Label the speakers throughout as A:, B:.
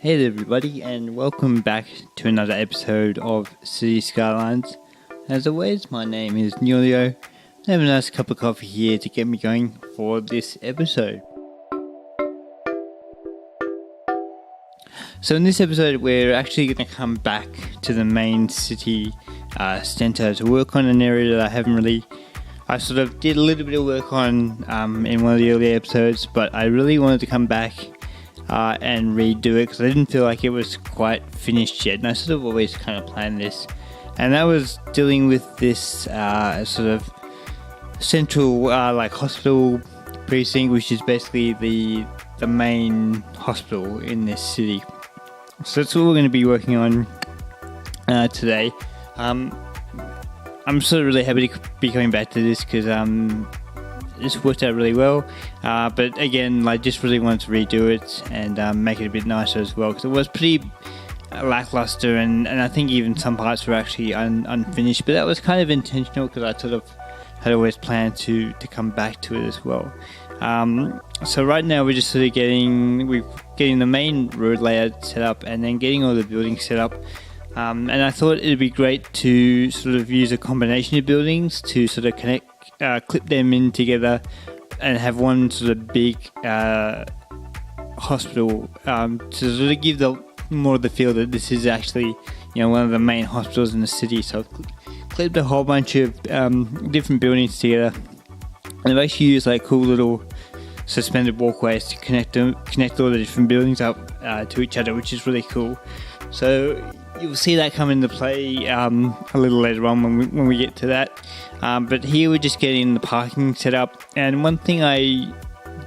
A: Hey there everybody, and welcome back to another episode of Cities Skylines. As always, my name is Nulio. I have a nice cup of coffee here to get me going for this episode. So in this episode, we're actually going to come back to the main city centre to work on an area that I sort of did a little bit of work on in one of the earlier episodes, but I really wanted to come back and redo it because I didn't feel like it was quite finished yet, and I sort of always kind of planned this, and that was dealing with this sort of central hospital precinct, which is basically the main hospital in this city. So that's what we're going to be working on today. I'm sort of really happy to be coming back to this because this worked out really well, but again, just really wanted to redo it and make it a bit nicer as well, because it was pretty lackluster, and I think even some parts were actually unfinished, but that was kind of intentional because I sort of had always planned to come back to it as well. So right now we're just sort of getting the main road layout set up and then getting all the buildings set up. And I thought it'd be great to sort of use a combination of buildings to sort of clip them in together and have one sort of big hospital to sort of give more of the feel that this is actually, one of the main hospitals in the city. So I've clipped a whole bunch of different buildings together, and I've actually used cool little suspended walkways to connect all the different buildings up to each other, which is really cool. So you'll see that come into play a little later on when we get to that. But here we're just getting the parking set up. And one thing I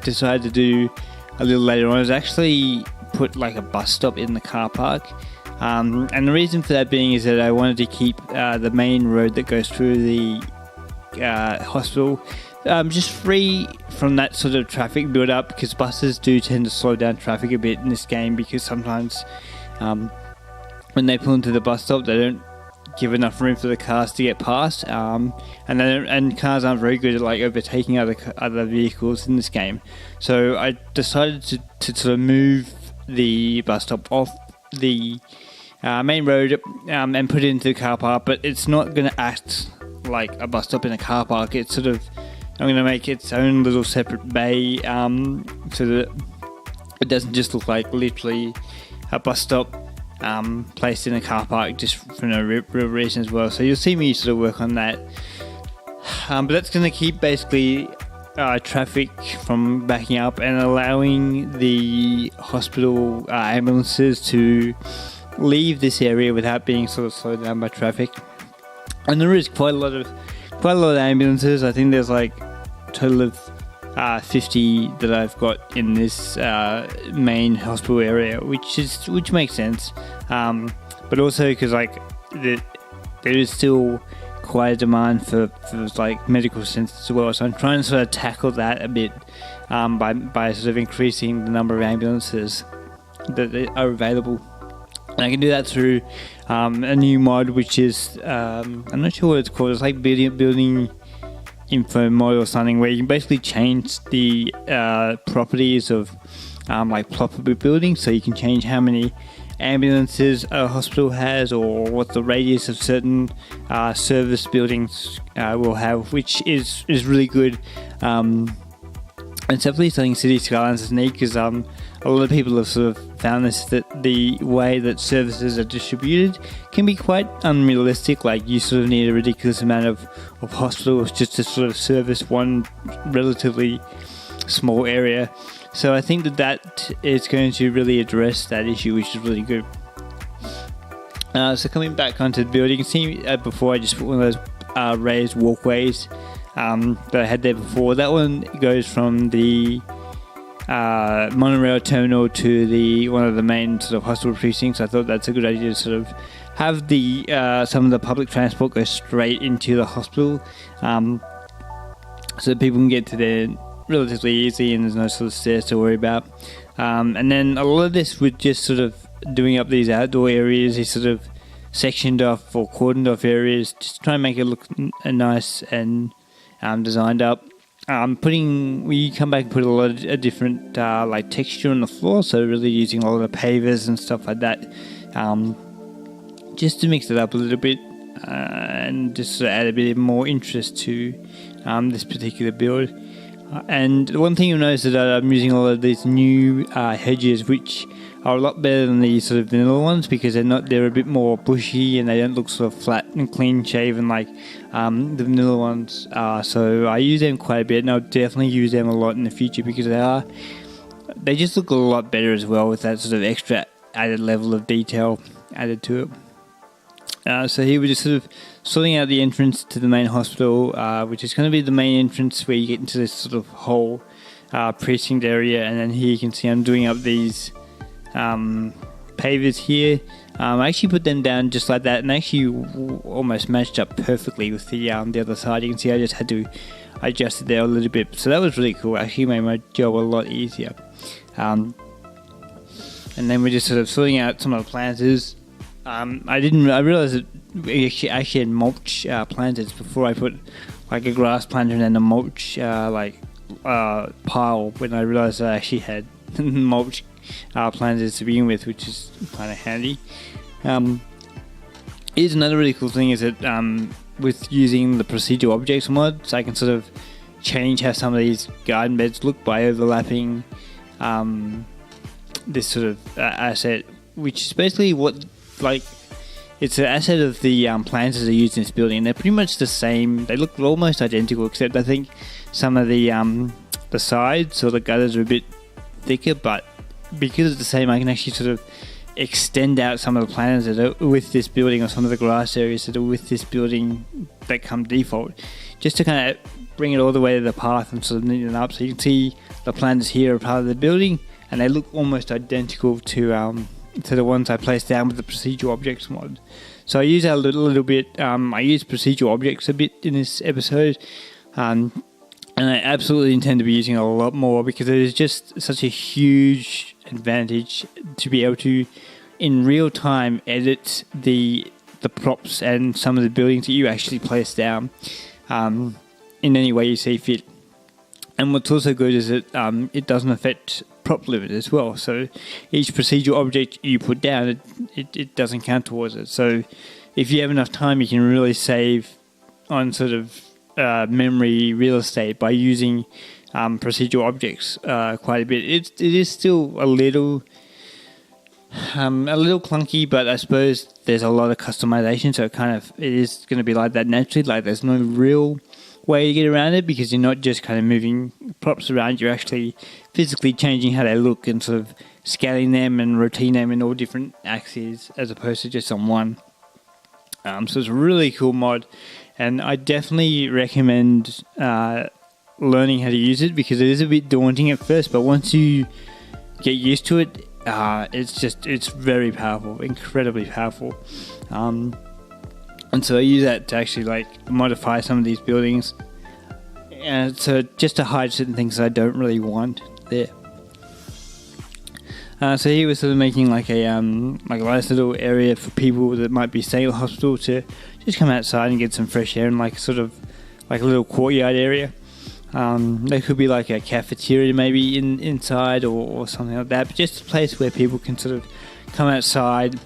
A: decided to do a little later on is actually put a bus stop in the car park. And the reason for that being is that I wanted to keep the main road that goes through the hospital just free from that sort of traffic build up, because buses do tend to slow down traffic a bit in this game, because sometimes when they pull into the bus stop, they don't give enough room for the cars to get past, and cars aren't very good at overtaking other vehicles in this game. So I decided to sort of move the bus stop off the main road and put it into the car park, but it's not going to act like a bus stop in a car park. It's sort of, I'm going to make its own little separate bay so that it doesn't just look like literally a bus stop placed in a car park, just for no real reason as well. So you'll see me sort of work on that, but that's going to keep basically traffic from backing up and allowing the hospital ambulances to leave this area without being sort of slowed down by traffic. And there is quite a lot of ambulances. I think there's a total of 50 that I've got in this main hospital area, which makes sense, but also because there is still quite a demand for medical centers as well. So I'm trying to sort of tackle that a bit by sort of increasing the number of ambulances that are available. And I can do that through a new mod, which is I'm not sure what it's called. It's building info mod or something, where you can basically change the properties of proper buildings. So you can change how many ambulances a hospital has, or what the radius of certain service buildings will have, which is really good. It's definitely something Cities Skylines is neat, because a lot of people have sort of found this, that the way that services are distributed can be quite unrealistic. You sort of need a ridiculous amount of hospitals just to sort of service one relatively small area. So I think that is going to really address that issue, which is really good. So coming back onto the building, you can see before I just put one of those raised walkways that I had there before. That one goes from the monorail terminal to one of the main sort of hospital precincts. I thought that's a good idea to sort of have some of the public transport go straight into the hospital, so that people can get to there relatively easy and there's no sort of stairs to worry about. And then a lot of this with just sort of doing up these outdoor areas, these sort of sectioned off or cordoned off areas, just try and make it look nice and designed up. we come back and put a lot of different like texture on the floor, so really using a lot of pavers and stuff like that, just to mix it up a little bit and just sort of add a bit more interest to this particular build. And one thing you'll notice is that I'm using a lot of these new hedges, which are a lot better than the sort of vanilla ones, because they're a bit more bushy and they don't look sort of flat and clean shaven like the vanilla ones are. So I use them quite a bit, and I'll definitely use them a lot in the future, because they just look a lot better as well, with that sort of extra added level of detail added to it. So here we're just sort of sorting out the entrance to the main hospital, which is going to be the main entrance where you get into this sort of whole precinct area. And then here you can see I'm doing up these pavers here. I actually put them down just like that, and actually almost matched up perfectly with the other side. You can see I just had to adjust it there a little bit, so that was really cool. Actually made my job a lot easier. And then we're just sort of sorting out some of the planters. I realised that we actually had mulch planters before I put like a grass planter and then a mulch pile, when I realised I actually had mulch planters to begin with, which is kind of handy. Here's another really cool thing, is that with using the procedural objects mod, so I can sort of change how some of these garden beds look by overlapping this sort of asset, which is basically it's an asset of the planters that are used in this building. They're pretty much the same. They look almost identical, except I think some of the sides or the gutters are a bit thicker, but because it's the same, I can actually sort of extend out some of the planters that are with this building, or some of the grass areas that are with this building that come default, just to kind of bring it all the way to the path and sort of neaten it up. So you can see the planters here are part of the building, and they look almost identical to the ones I placed down with the procedural objects mod. So I use that a little bit. I use procedural objects a bit in this episode, and I absolutely intend to be using it a lot more, because it is just such a huge advantage to be able to, in real time, edit the props and some of the buildings that you actually place down in any way you see fit. And what's also good is that it doesn't affect prop limit as well. So each procedural object you put down, it doesn't count towards it. So if you have enough time, you can really save on sort of memory real estate by using procedural objects quite a bit. It is still a little clunky, but I suppose there's a lot of customization, so it is going to be like that naturally. Like, there's no real way to get around it, because you're not just kind of moving props around, you're actually physically changing how they look and sort of scaling them and rotating them in all different axes, as opposed to just on one. So it's a really cool mod, and I definitely recommend learning how to use it, because it is a bit daunting at first, but once you get used to it, it's very powerful, incredibly powerful. And so I use that to actually modify some of these buildings, and so just to hide certain things that I don't really want there. So here we're sort of making like a nice little area for people that might be staying at the hospital to just come outside and get some fresh air, and like a little courtyard area. There could be like a cafeteria maybe inside or something like that, but just a place where people can sort of come outside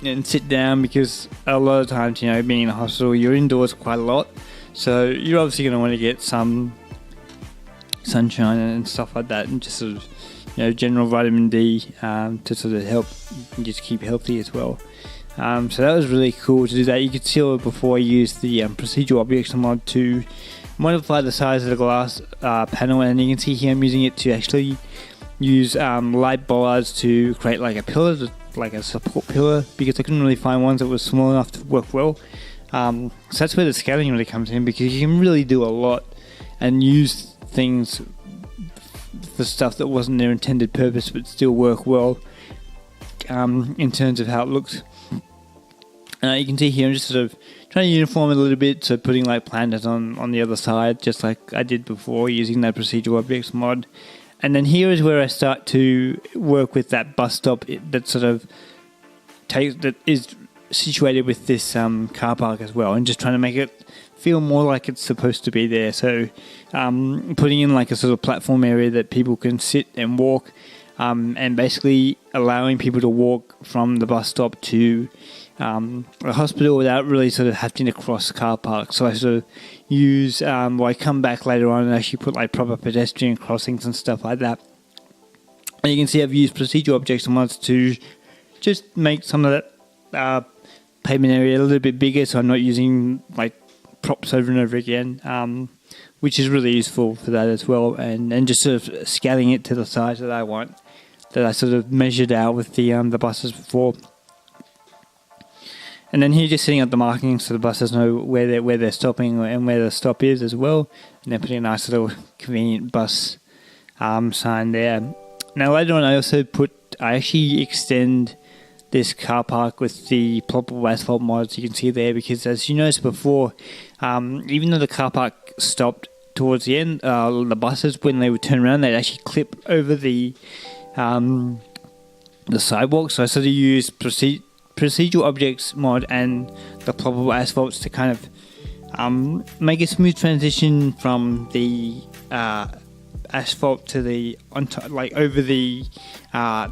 A: and sit down, because a lot of times, being in a hospital, you're indoors quite a lot, so you're obviously going to want to get some sunshine and stuff like that, and just sort of general vitamin D to sort of help just keep healthy as well. So that was really cool to do that. You could see it before I used the procedural objects mod to modify the size of the glass panel, and you can see here I'm using it to actually use light bollards to create like a pillar, like a support pillar, because I couldn't really find ones that were small enough to work well. So that's where the scaling really comes in, because you can really do a lot and use things for stuff that wasn't their intended purpose but still work well in terms of how it looks. You can see here I'm just sort of trying to uniform it a little bit, so putting like planters on the other side, just like I did before using that procedural objects mod. And then here is where I start to work with that bus stop that sort of is situated with this car park as well, and just trying to make it feel more like it's supposed to be there. So putting in like a sort of platform area that people can sit and walk, and basically allowing people to walk from the bus stop to the hospital without really sort of having to cross car park. So I sort of use, I come back later on and actually put like proper pedestrian crossings and stuff like that. And you can see I've used procedural objects and mods to just make some of that pavement area a little bit bigger, so I'm not using like props over and over again, which is really useful for that as well, and just sort of scaling it to the size that I want, that I sort of measured out with the buses before. And then here, just setting up the markings so the buses know where they're stopping and where the stop is as well, and then putting a nice little convenient bus sign there. Now later on, I actually extend this car park with the ploppable asphalt mods you can see there, because as you noticed before, even though the car park stopped towards the end, the buses, when they would turn around, they'd actually clip over the sidewalk. So I sort of used procedural objects mod and the ploppable asphalts to kind of make a smooth transition from the asphalt to the over the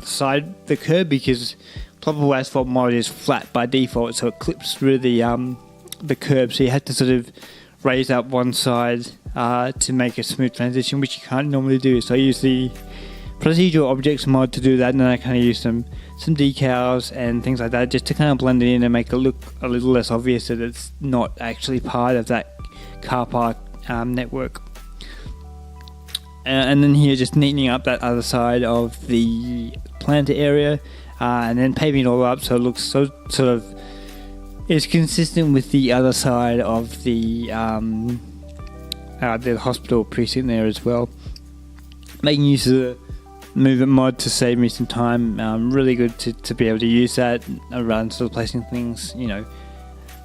A: side, the curb, because ploppable asphalt mod is flat by default, so it clips through the curb, so you have to sort of raise up one side to make a smooth transition, which you can't normally do. So I use the procedural objects mod to do that, and then I kind of use some decals and things like that just to kind of blend it in and make it look a little less obvious that it's not actually part of that car park network. And then here, just neatening up that other side of the planter area, and then paving it all up so it looks so sort of is consistent with the other side of the hospital precinct there as well. Making use of the movement mod to save me some time. Really good to be able to use that rather than sort of placing things,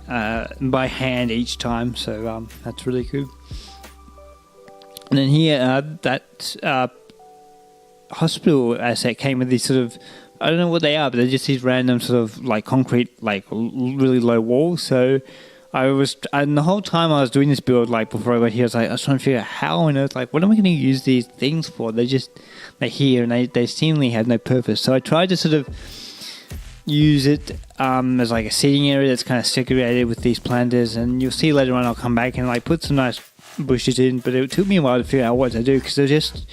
A: by hand each time. So that's really good. And then here, that hospital asset came with these sort of, I don't know what they are, but they're just these random sort of like concrete, like really low walls. So and the whole time I was doing this build, like before I got here, I was trying to figure out how on earth, like, what am I going to use these things for? They're here and they seemingly have no purpose. So I tried to sort of use it as like a seating area that's kind of segregated with these planters, and you'll see later on I'll come back and like put some nice bushes in, but it took me a while to figure out what to do, because they're just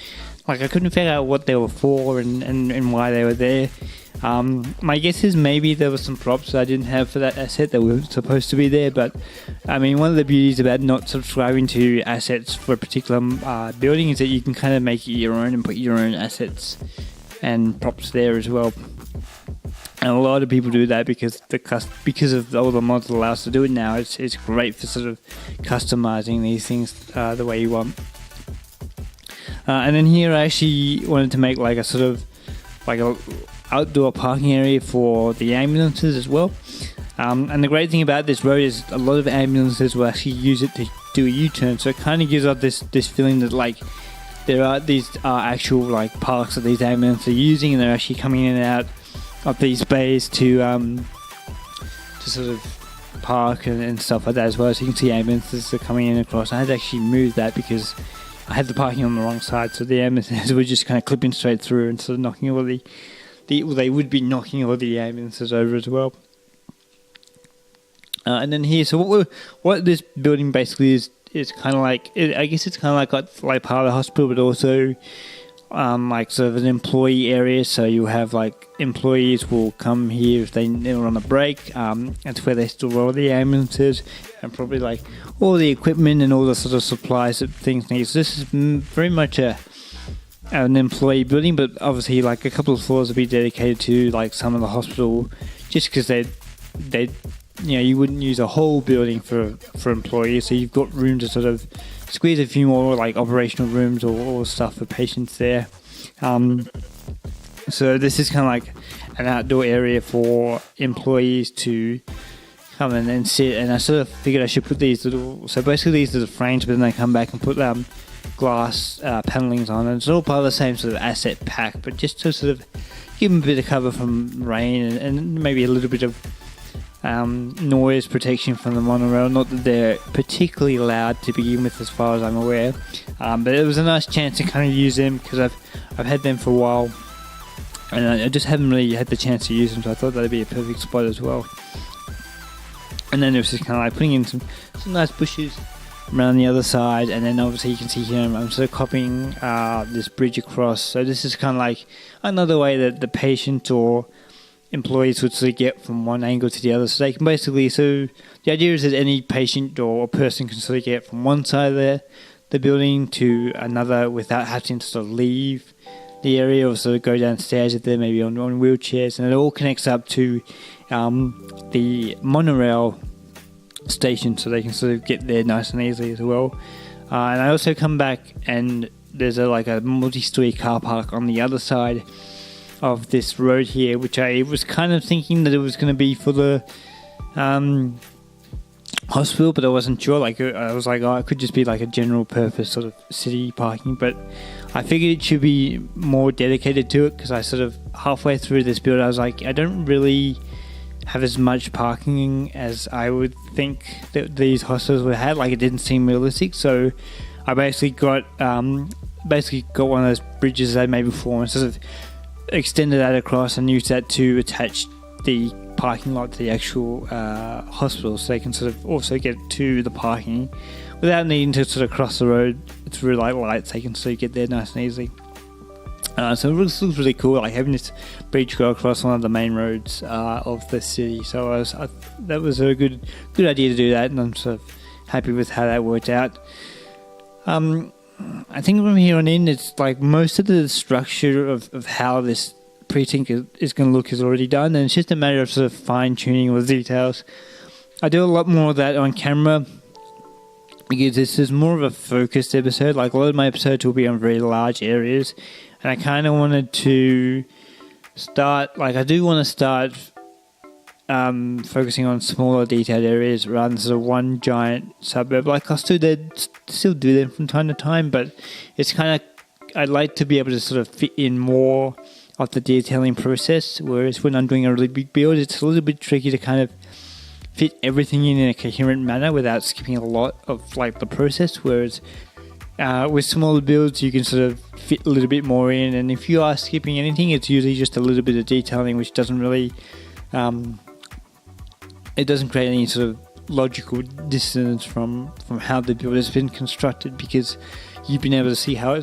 A: like, I couldn't figure out what they were for and why they were there. My guess is maybe there were some props that I didn't have for that asset that were supposed to be there, but I mean, one of the beauties about not subscribing to assets for a particular building is that you can kind of make it your own and put your own assets and props there as well. And a lot of people do that because of all the mods that allow us to do it now. It's great for sort of customizing these things the way you want. And then here I actually wanted to make like a sort of like a outdoor parking area for the ambulances as well. And the great thing about this road is a lot of ambulances will actually use it to do a U-turn. So it kind of gives off this feeling that like there are these actual like parks that these ambulances are using, and they're actually coming in and out of these bays to sort of park and stuff like that as well. So you can see ambulances are coming in across. I had to actually move that because I had the parking on the wrong side, so the ambulances were just kind of clipping straight through and sort of knocking all they would be knocking all the ambulances over as well. And then here, so what this building basically is kind of like, I guess it's kind of like part of the hospital, but also like sort of an employee area. So you have like employees will come here if they're on a break. That's where they store all the ambulances and probably like all the equipment and all the sort of supplies that things need. So this is very much an employee building, but obviously like a couple of floors will be dedicated to like some of the hospital, just because they you wouldn't use a whole building for employees, so you've got room to sort of squeeze a few more like operational rooms or stuff for patients there. So this is kind of like an outdoor area for employees to come in and sit, and I sort of figured I should put these little, so basically these are the frames, but then they come back and put glass panellings on, and it's all part of the same sort of asset pack, but just to sort of give them a bit of cover from rain and maybe a little bit of noise protection from the monorail. Not that they're particularly loud to begin with, as far as I'm aware, but it was a nice chance to kind of use them because I've had them for a while, and I just haven't really had the chance to use them, so I thought that'd be a perfect spot as well. And then it was just kind of like putting in some nice bushes around the other side, and then obviously you can see here I'm sort of copying this bridge across. So this is kind of like another way that the patient or employees would sort of get from one angle to the other. So they can basically, so the idea is that any patient or person can sort of get from one side of the building to another without having to sort of leave the area or sort of go downstairs if they're maybe on wheelchairs, and it all connects up to the monorail station, so they can sort of get there nice and easily as well. And I also come back and there's a multi-story car park on the other side of this road here, which I was kind of thinking that it was going to be for the hospital, but I wasn't sure. I was like, it could just be like a general purpose sort of city parking, but I figured it should be more dedicated to it, because I sort of halfway through this build I was like, I don't really have as much parking as I would think that these hostels would have. Like, it didn't seem realistic, so I basically got one of those bridges I made before and sort of extended that across and used that to attach the parking lot to the actual hospital, so they can sort of also get to the parking without needing to sort of cross the road through like lights. They can sort of get there nice and easy. So it looks really cool, like having this bridge go across one of the main roads of the city. So that was a good idea to do that, and I'm sort of happy with how that worked out. I think from here on in, it's like most of the structure of how this precinct is going to look is already done, and it's just a matter of sort of fine-tuning all the details. I do a lot more of that on camera because this is more of a focused episode. Like, a lot of my episodes will be on very large areas, and I kind of wanted to start focusing on smaller detailed areas rather than sort of one giant suburb. Like, I'll still do them from time to time, but it's kind of, I'd like to be able to sort of fit in more of the detailing process, whereas when I'm doing a really big build, it's a little bit tricky to kind of fit everything in a coherent manner without skipping a lot of like the process, whereas with smaller builds you can sort of fit a little bit more in, and if you are skipping anything, it's usually just a little bit of detailing, which doesn't really it doesn't create any sort of logical dissonance from how the build has been constructed, because you've been able to see how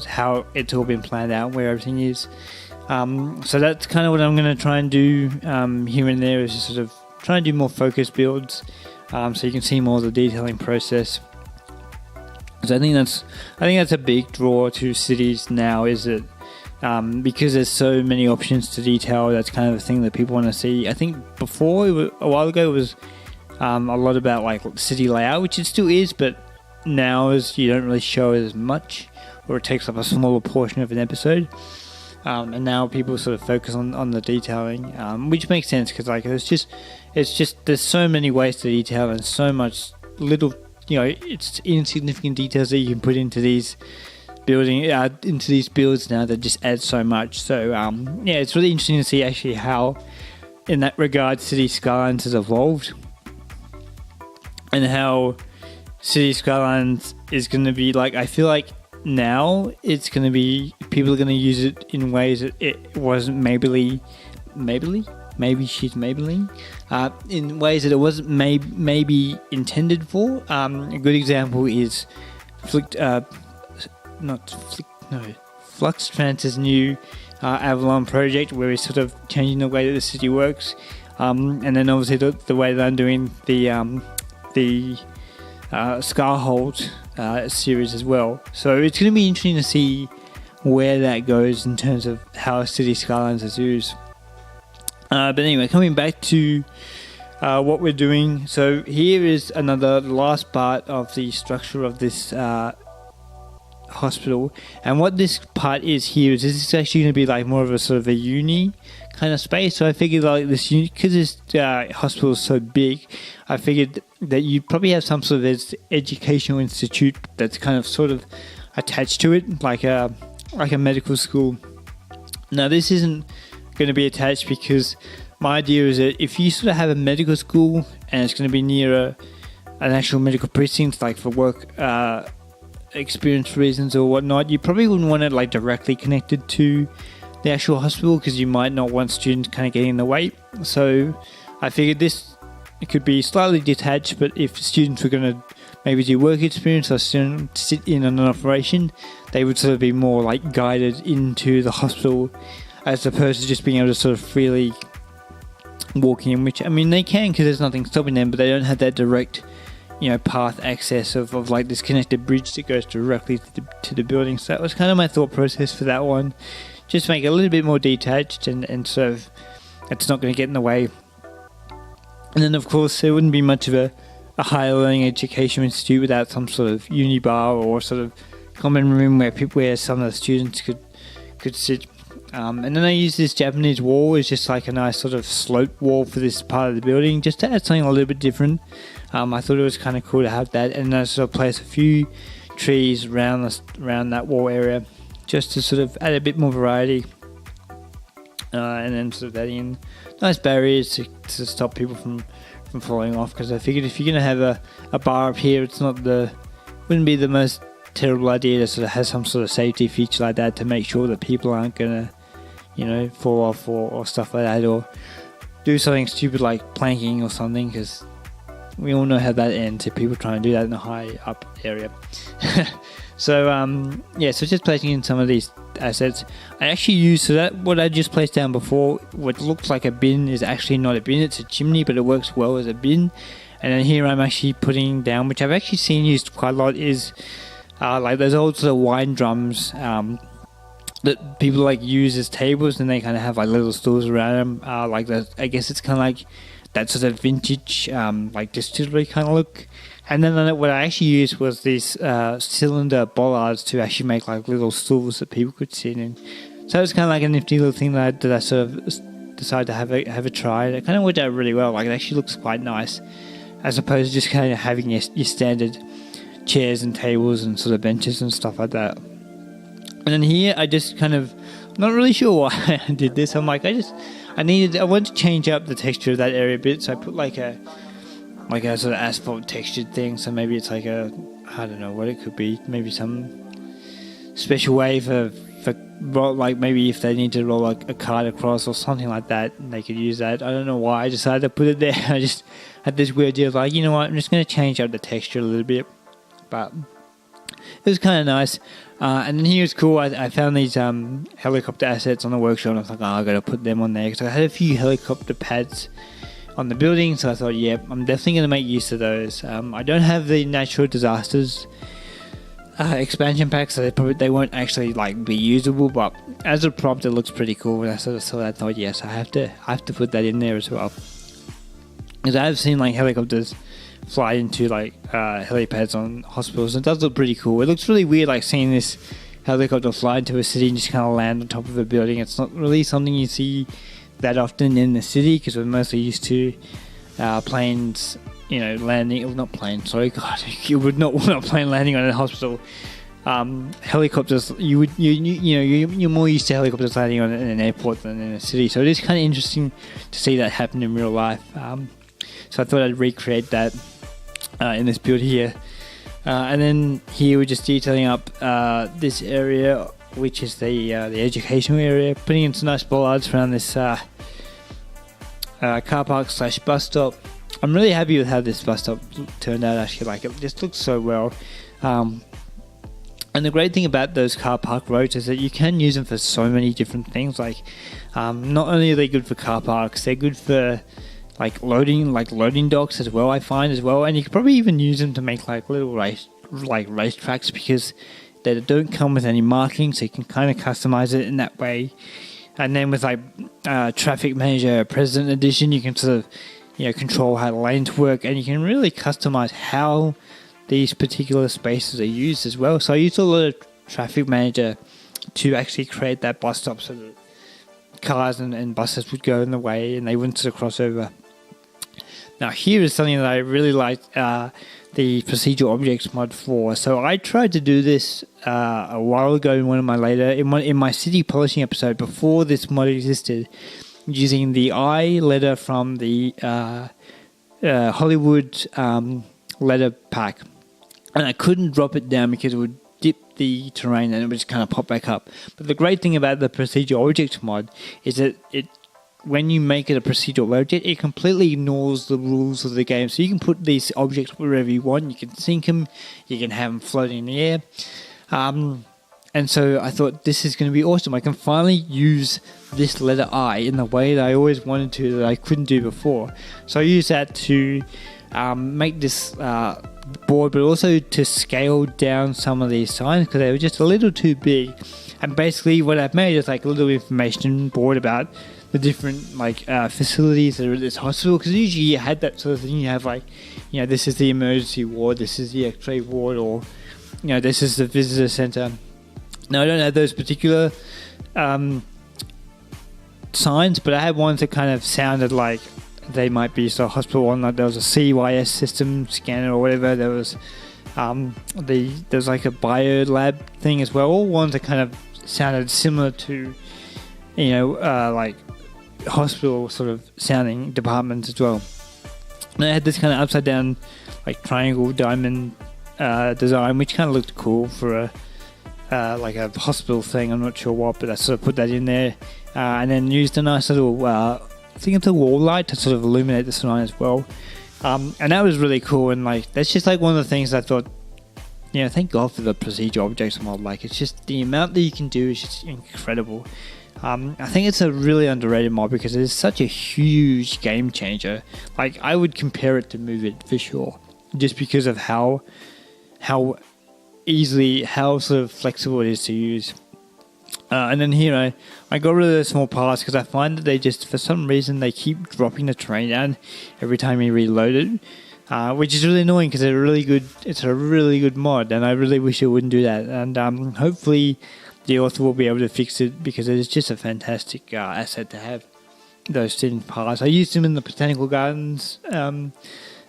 A: it's all been planned out, where everything is. So that's kind of what I'm going to try and do here and there, is just sort of try and do more focused builds, so you can see more of the detailing process. So I think that's a big draw to cities now, is that because there's so many options to detail, that's kind of the thing that people want to see. I think before, a while ago, it was a lot about like city layout, which it still is, but now you don't really show as much, or it takes up a smaller portion of an episode. And now people sort of focus on the detailing, which makes sense, because like it's just there's so many ways to detail, and so much little, it's insignificant details that you can put into these builds now that just add so much. So it's really interesting to see actually how, in that regard, Cities Skylines has evolved, and how Cities Skylines is going to be like, I feel like now it's going to be, people are going to use it in ways that it wasn't maybe she's Maybelline, in ways that it wasn't maybe intended for. A good example is Flux Trance's new Avalon project, where he's sort of changing the way that the city works, and then obviously the way that I'm doing the Scarhold series as well. So it's going to be interesting to see where that goes in terms of how Cities Skylines is used. But anyway, coming back to what we're doing. So here is the last part of the structure of this hospital, and what this part is here is this is actually going to be like more of a sort of a uni kind of space. So I figured like this, because this hospital is so big, I figured that you'd probably have some sort of educational institute that's kind of sort of attached to it, like a medical school. Now this isn't going to be attached because my idea is that if you sort of have a medical school and it's going to be near an actual medical precinct, like for work experience reasons or whatnot, you probably wouldn't want it like directly connected to the actual hospital, because you might not want students kind of getting in the way. So I figured it could be slightly detached, but if students were going to maybe do work experience or sit in on an operation, they would sort of be more like guided into the hospital, as opposed to just being able to sort of freely walk in, which, I mean, they can, because there's nothing stopping them, but they don't have that direct, path access of like this connected bridge that goes directly to the building. So that was kind of my thought process for that one. Just make it a little bit more detached and sort of, it's not going to get in the way. And then, of course, there wouldn't be much of a higher learning education institute without some sort of uni bar or sort of common room where some of the students could sit. And then I used this Japanese wall as just like a nice sort of slope wall for this part of the building, just to add something a little bit different. I thought it was kind of cool to have that, and I sort of placed a few trees around that wall area, just to sort of add a bit more variety. And then sort of adding in nice barriers to stop people from falling off, because I figured if you're going to have a bar up here, wouldn't be the most terrible idea to sort of have some sort of safety feature like that to make sure that people aren't going to, fall off or stuff like that, or do something stupid like planking or something, because we all know how that ends if people try and do that in a high up area. So so just placing in some of these assets. I actually used, what I just placed down before, what looks like a bin is actually not a bin, it's a chimney, but it works well as a bin. And then here I'm actually putting down, which I've actually seen used quite a lot, is like those old sort of wine drums that people like use as tables, and they kind of have like little stools around them, like that. I guess it's kind of like that sort of vintage like distillery kind of look. And then what I actually used was these cylinder bollards to actually make like little stools that people could sit in. So it's kind of like a nifty little thing that I sort of decided to have a try. It kind of worked out really well. Like, it actually looks quite nice, as opposed to just kind of having your standard chairs and tables and sort of benches and stuff like that. And then here I just kind of, not really sure why I did this. I'm like, I wanted to change up the texture of that area a bit, so I put like a sort of asphalt textured thing. So maybe it's like I don't know what it could be, maybe some special way for like, maybe if they need to roll like a cart across or something like that, they could use that. I don't know why I decided to put it there. I just had this weird deal of like, you know what, I'm just going to change up the texture a little bit. But it was kind of nice. And then here it's cool. I found these helicopter assets on the workshop, and I was like, I got to put them on there, because I had a few helicopter pads on the building, so I thought, I'm definitely going to make use of those. I don't have the natural disasters expansion pack, so they won't actually like be usable, but as a prop it looks pretty cool. And I sort of saw that, I thought, yes, I have to put that in there as well, because I have seen like helicopters fly into like helipads on hospitals, and it does look pretty cool. It looks really weird, like seeing this helicopter fly into a city and just kind of land on top of a building. It's not really something you see that often in the city, because we're mostly used to planes, landing. Not planes, sorry, God, you would not want a plane landing on a hospital. Helicopters, you're more used to helicopters landing on in an airport than in a city. So it is kind of interesting to see that happen in real life. So I thought I'd recreate that in this build here. And then here we're just detailing up this area, which is the educational area, putting in some nice bollards around this car park / bus stop. I'm really happy with how this bus stop turned out, actually. Like, it just looks so well. And the great thing about those car park roads is that you can use them for so many different things. Like, not only are they good for car parks, they're good for loading docks as well, I find as well. And you could probably even use them to make like little race tracks, because they don't come with any marking, so you can kind of customize it in that way. And then with like Traffic Manager President Edition, you can sort of control how the lanes work, and you can really customize how these particular spaces are used as well. So I used a lot of Traffic Manager to actually create that bus stop so that cars and buses would go in the way and they wouldn't sort of cross over. Now here is something that I really liked, the procedural objects mod for. So I tried to do this a while ago in one of my in my city polishing episode, before this mod existed. using the I letter from the Hollywood letter pack, and I couldn't drop it down because it would dip the terrain and it would just kind of pop back up. But the great thing about the procedural objects mod is that when you make it a procedural object, it completely ignores the rules of the game. So you can put these objects wherever you want. You can sink them. You can have them floating in the air. And so I thought, this is going to be awesome. I can finally use this letter I in the way that I always wanted to, that I couldn't do before. So I used that to make this board, but also to scale down some of these signs because they were just a little too big. And basically what I've made is like a little information board about the different facilities that are at this hospital, because usually you had that sort of thing. You have this is the emergency ward, this is the x-ray ward, or this is the visitor center. Now I don't have those particular signs, but I had ones that kind of sounded like they might be a hospital one. Like there was a CYS system scanner or whatever. There was there's like a bio lab thing as well. All ones that kind of sounded similar to like hospital sort of sounding departments as well. And I had this kind of upside down like triangle diamond design, which kind of looked cool for like a hospital thing. I'm not sure what, but I sort of put that in there, and then used a nice little I think it's a wall light to sort of illuminate the sign as well. And that was really cool, and like that's just like one of the things I thought, thank God for the procedural objects mod. Like it's just the amount that you can do is just incredible. I think it's a really underrated mod because it is such a huge game changer. Like I would compare it to Move It for sure, just because of how sort of flexible it is to use. And then here I got rid of the small parts because I find that they just, for some reason, they keep dropping the terrain down every time you reload it, which is really annoying because it's a really good mod, and I really wish it wouldn't do that. And hopefully the author will be able to fix it because it is just a fantastic asset to have those thin parts. I used them in the Botanical Gardens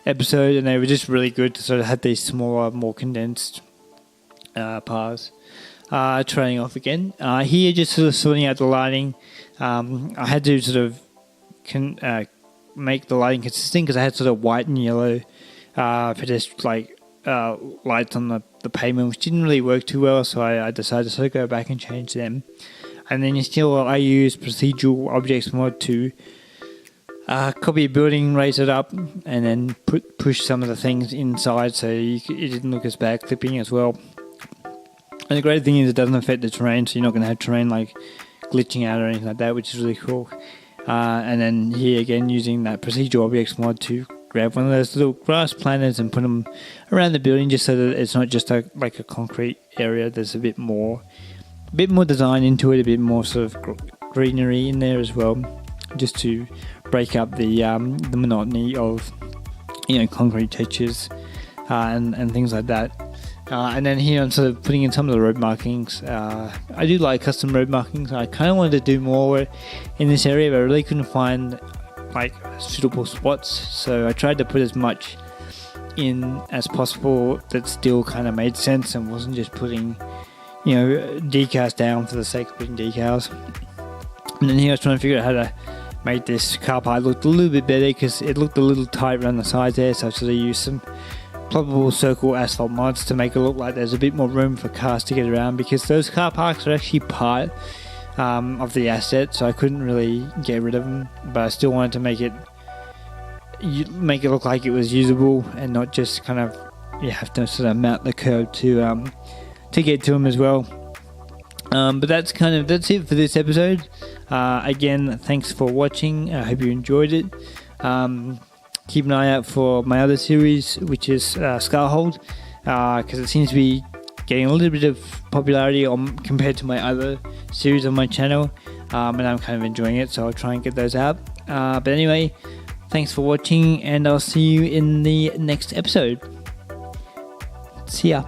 A: episode, and they were just really good to sort of have these smaller, more condensed parts. Trailing off again. Here, just sort of sorting out the lighting. I had to sort of make the lighting consistent because I had sort of white and yellow lights on the pavement, which didn't really work too well, so I decided to sort of go back and change them. And then I used procedural objects mod to copy a building, raise it up, and then push some of the things inside so it didn't look as bad clipping as well. And the great thing is it doesn't affect the terrain, so you're not going to have terrain like glitching out or anything like that, which is really cool. And then here again, using that procedural objects mod to grab one of those little grass planters and put them around the building, just so that it's not just like a concrete area. There's a bit more design into it, a bit more sort of greenery in there as well, just to break up the monotony of concrete textures and things like that. And then here I'm sort of putting in some of the road markings. I do like custom road markings. I kind of wanted to do more in this area, but I really couldn't find like suitable spots. So I tried to put as much in as possible that still kind of made sense and wasn't just putting, decals down for the sake of putting decals. And then here I was trying to figure out how to make this car park look a little bit better because it looked a little tight around the sides there. So I sort of used some ploppable circle asphalt mods to make it look like there's a bit more room for cars to get around, because those car parks are actually part of the asset, so I couldn't really get rid of them, but I still wanted to make it look like it was usable and not just kind of you have to sort of mount the curb to get to them as well. But that's it for this episode. Again, thanks for watching. I hope you enjoyed it. Keep an eye out for my other series, which is Scarhold, because it seems to be getting a little bit of popularity compared to my other series on my channel, and I'm kind of enjoying it, so I'll try and get those out. But anyway, thanks for watching, and I'll see you in the next episode. See ya.